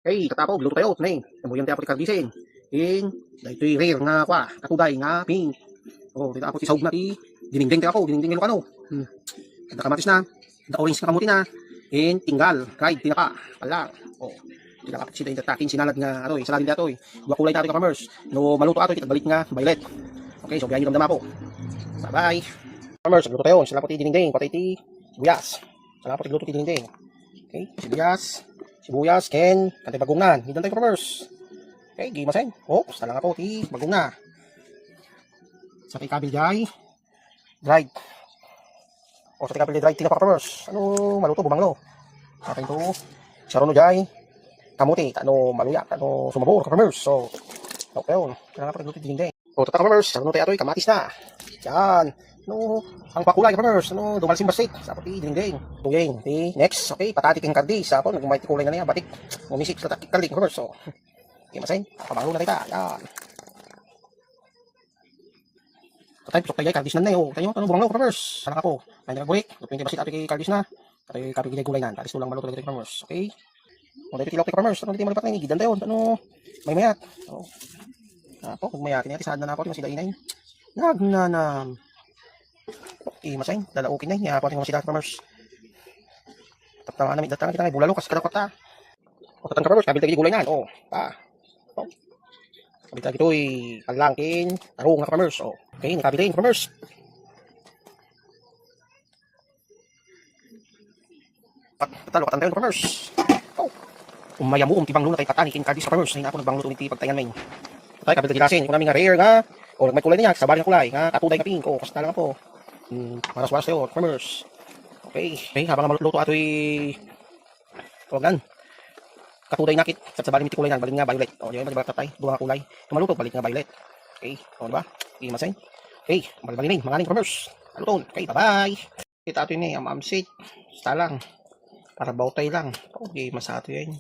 Okay, katapog, luto tayo. Nay, namuyang tayo pati karbisin. Dahito yung rare nga kwa, katuday nga pink. Dito ako ti sahog na ti, dininding tayo ako, dininding Ilocano. Kada kamatis na, kada orange na kamuti na. Tinggal, fried, tinapa, pala. Tinapa sila yung takin, sinalad nga, saladin dito Dua kulay tayo ka-farmers. No, maluto ato, balik nga, violet. Okay, so biyahin yung damdama po. Bye-bye. Farmers, luto tayo. Sila po ti dininding, patay ti sibuyas. Sila po ti luto ti dininding. Okay, sibuyas, ken, kantay bagong na. Hidan tayo farmers. Okay, gimasen. Basta lang po, ti bagong na. Sa kay kabil jay, dried. Sa kay kabil dried, tinapa farmers. Maluto, bumanglo. Sa akin to, sarono jay, kamuti, maluyak, sumabor, farmers. So, okay yun. Kailangan pa rin luto din. Tata farmers, sarono tayo kamatis na. Yan. Ang pakulay farmers, dumalsing basit. Sa pati dingding. Tuyeng. Next, okay, patati king kardi. Sa po, nagmay kulay na niya, batik. Umisik sa kardi farmers. So, okay, masin. Pabanglo na tayo. Yan. Tatay, pisok tayo kardis na yun. Tayo, bumanglo farmers. Sana ka po. May nagburik. Luto yung basit ato kay kardis na. Tayo kapi gilay kulay na. Talis tulang maluto tayo farmers. Okay. Dito tilok tayo farmers. Dito malipat na yung gidan tayo. May mayat. Ako, kung mayakin natin, saan na ako, masila inay. Nagnanam. Okay, masay, dalaukin na, niya, pati masila farmers. Tapos namin, datang kita, bulalo, kasi kadakot ta. Tatang farmers, kabil tayo gulay na, kabil tayo ito'y palangkin, tarong na farmers, okay, nakabil tayo farmers. Patalo, katang tayo farmers. Umayamu, tibang luna tayo katanikin, kardis farmers, na ako nagbang luto niti pagtayan may. Tay kabil gilasin kung namin nga rare nga nagmay kulay niya sa bali nga kulay nga katuday nga pink kasta lang po maras-maras tayo farmers. Okay habang maluto atoy tawagan katuday nakit sa bali miti kulay nan balik nga violet yun balik tatay duha nga kulay maluto balik nga violet. Okay diba masay bali mga ning farmers maluto. Okay bye bye. Kita ato ni amsit sta lang para bautay lang okay masato yan